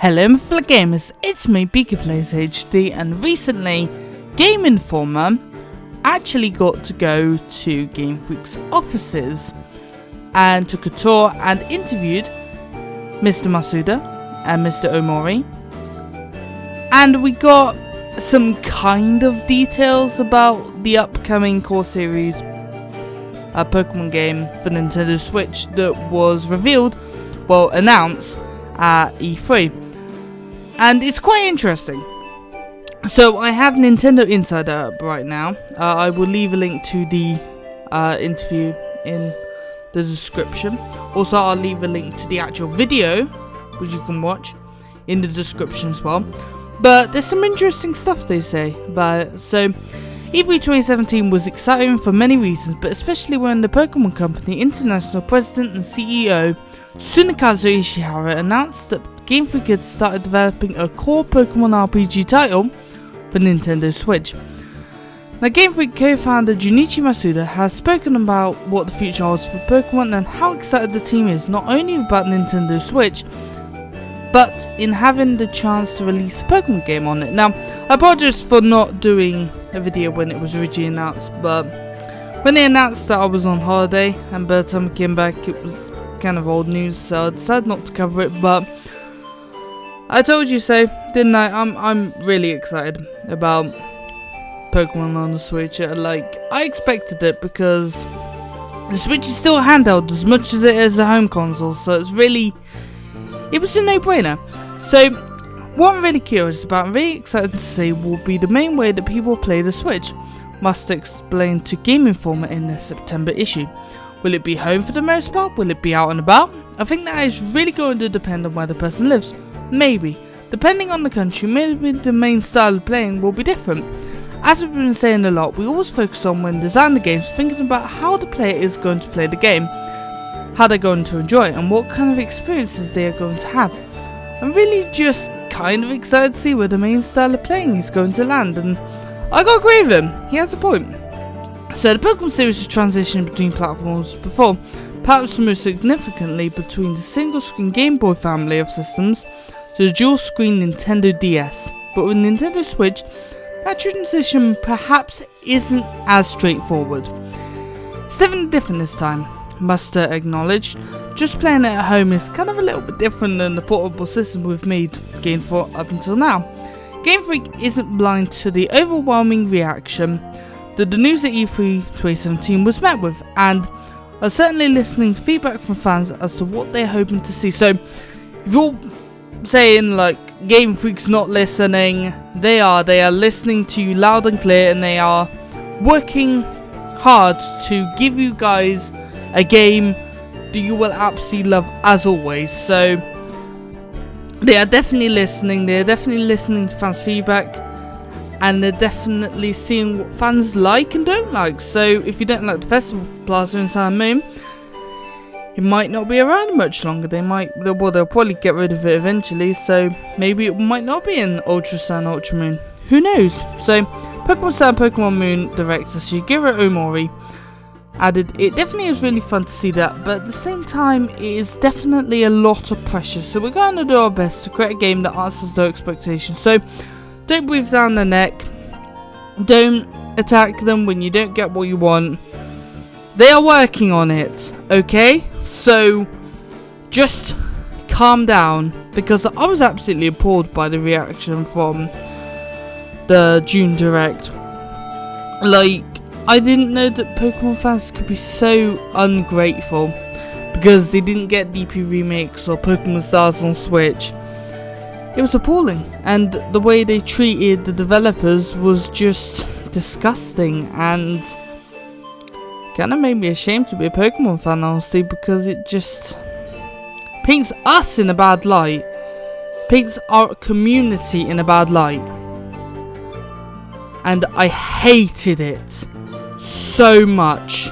Hello my fellow gamers, it's me Googlez HD, and recently Game Informer actually got to go to Game Freak's offices and took a tour and interviewed Mr. Masuda and Mr. Ohmori, and we got some kind of details about the upcoming core series Pokemon game for Nintendo Switch that was announced at E3. And it's quite interesting. So I have Nintendo Insider up right now. I will leave a link to the interview in the description. Also, I'll leave a link to the actual video, which you can watch, in the description as well. But there's some interesting stuff they say about it. So, E3 2017 was exciting for many reasons, but especially when the Pokemon Company International President and CEO Tsunekazu Ishihara announced that Game Freak had started developing a core Pokemon RPG title for Nintendo Switch. Now, Game Freak co-founder Junichi Masuda has spoken about what the future holds for Pokemon and how excited the team is not only about Nintendo Switch, but in having the chance to release a Pokemon game on it. Now, I apologize for not doing a video when it was originally announced, but when they announced that I was on holiday, and by the time I came back it was kind of old news, so I decided not to cover it. But I told you so, didn't I? I'm really excited about Pokemon on the Switch. I expected it because the Switch is still handheld as much as it is a home console, so it was a no-brainer. So what I'm really curious about and really excited to see will be the main way that people play the Switch. Must explain to Game Informer in the September issue. Will it be home for the most part? Will it be out and about? I think that is really going to depend on where the person lives. Maybe. Depending on the country, maybe the main style of playing will be different. As we've been saying a lot, we always focus on when designing the games, thinking about how the player is going to play the game, how they're going to enjoy it, and what kind of experiences they are going to have. I'm really just kind of excited to see where the main style of playing is going to land, and I gotta agree with him, he has a point. So the Pokemon series has transitioned between platforms before, perhaps most significantly between the single-screen Game Boy family of systems to the dual-screen Nintendo DS. But with Nintendo Switch, that transition perhaps isn't as straightforward. It's definitely different this time, Muster acknowledged. Just playing it at home is kind of a little bit different than the portable system we've made Game for up until now. Game Freak isn't blind to the overwhelming reaction that the news at E3 2017 was met with, and are certainly listening to feedback from fans as to what they're hoping to see. So, if you're saying Game Freak's not listening, they are listening to you loud and clear, and they are working hard to give you guys a game that you will absolutely love as always. So they are definitely listening, to fans' feedback, and they're definitely seeing what fans like and don't like. So if you don't like the Festival Plaza in Sun Moon, it might not be around much longer. They'll probably get rid of it eventually, so maybe it might not be in Ultra Sun, Ultra Moon. Who knows? So Pokemon Sun, Pokemon Moon director Shigeru Ohmori added, it definitely is really fun to see that, but at the same time it is definitely a lot of pressure, so we're going to do our best to create a game that answers their expectations. So don't breathe down their neck, don't attack them when you don't get what you want. They are working on it, okay? So just calm down, because I was absolutely appalled by the reaction from the June Direct. I didn't know that Pokemon fans could be so ungrateful because they didn't get DP remakes or Pokemon Stars on Switch. It was appalling, and the way they treated the developers was just disgusting, and kind of made me ashamed to be a Pokemon fan, honestly, because it just paints us in a bad light, paints our community in a bad light, and I hated it so much.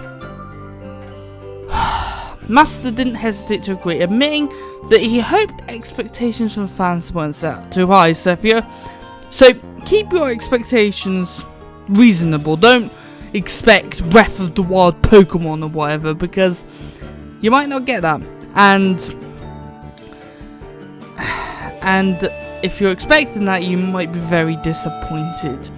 Master didn't hesitate to agree, admitting that he hoped expectations from fans weren't set too high. So keep your expectations reasonable. Don't expect Breath of the Wild Pokemon or whatever, because you might not get that. And and if you're expecting that, you might be very disappointed.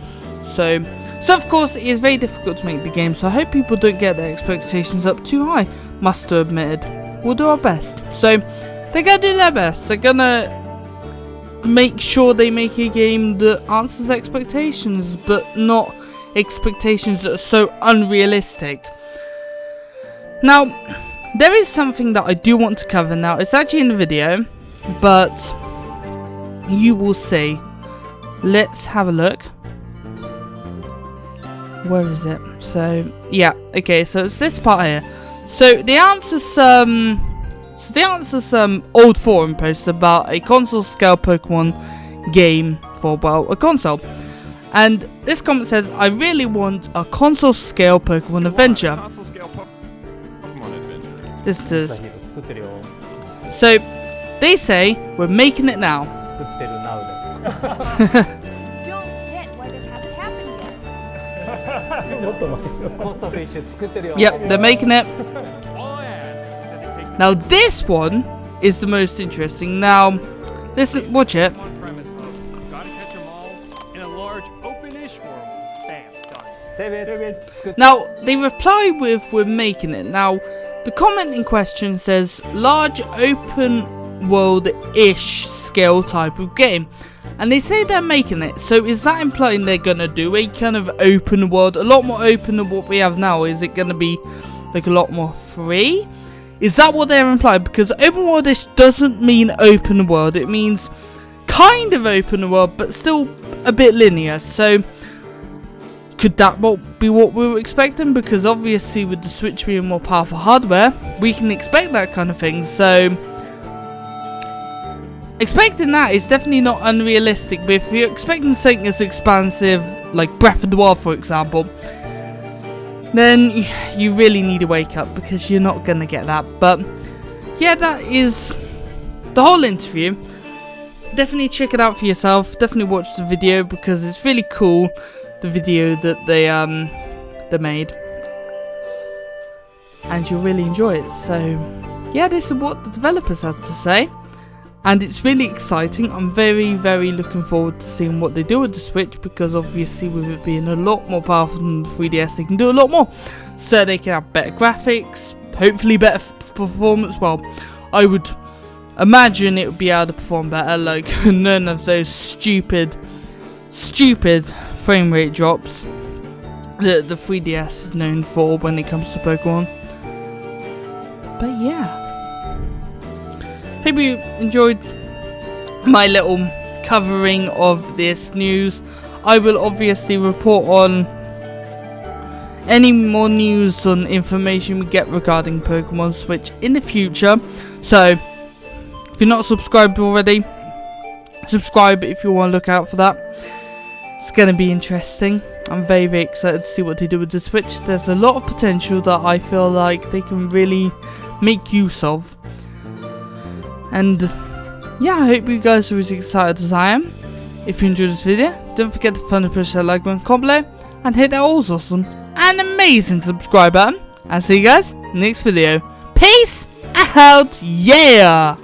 So of course it is very difficult to make the game, so I hope people don't get their expectations up too high. Must have admitted, we'll do our best. So they're gonna do their best. They're gonna make sure they make a game that answers expectations, but not expectations that are so unrealistic. Now, there is something that I do want to cover now. It's actually in the video, but you will see. Let's have a look. Where is it? So, yeah, okay, so it's this part here. So, they answer some old forum posts about a console scale Pokemon game for, well, a console. And this comment says, I really want a console scale Pokemon adventure. This is. So, they say, we're making it now. Yep, they're making it. Now this one is the most interesting. Now, listen, watch it. Now, they reply with, we're making it. Now, the comment in question says, large open world-ish scale type of game. And they say they're making it, so is that implying they're gonna do a kind of open world, a lot more open than what we have now? Is it gonna be like a lot more free? Is that what they're implying? Because open world-ish doesn't mean open world, it means kind of open world, but still a bit linear. So could that be what we were expecting? Because obviously with the Switch being more powerful hardware, we can expect that kind of thing. So expecting that is definitely not unrealistic, but if you're expecting something as expansive, like Breath of the Wild for example, then you really need to wake up, because you're not going to get that. But yeah, that is the whole interview. Definitely check it out for yourself, definitely watch the video, because it's really cool, the video that they made, and you'll really enjoy it. So yeah, this is what the developers had to say. And it's really exciting. I'm very, very looking forward to seeing what they do with the Switch, because obviously with it being a lot more powerful than the 3DS, they can do a lot more. So they can have better graphics, hopefully better performance. Well, I would imagine it would be able to perform better, like none of those stupid frame rate drops that the 3DS is known for when it comes to Pokemon. But yeah. Hope you enjoyed my little covering of this news. I will obviously report on any more news on information we get regarding Pokemon Switch in the future. So, if you're not subscribed already, subscribe if you want to look out for that. It's going to be interesting. I'm very, very excited to see what they do with the Switch. There's a lot of potential that I feel like they can really make use of. And yeah, I hope you guys are as excited as I am. If you enjoyed this video, don't forget to push that like button, comment below, and hit that awesome and amazing subscribe button. I'll see you guys in the next video. Peace out, yeah!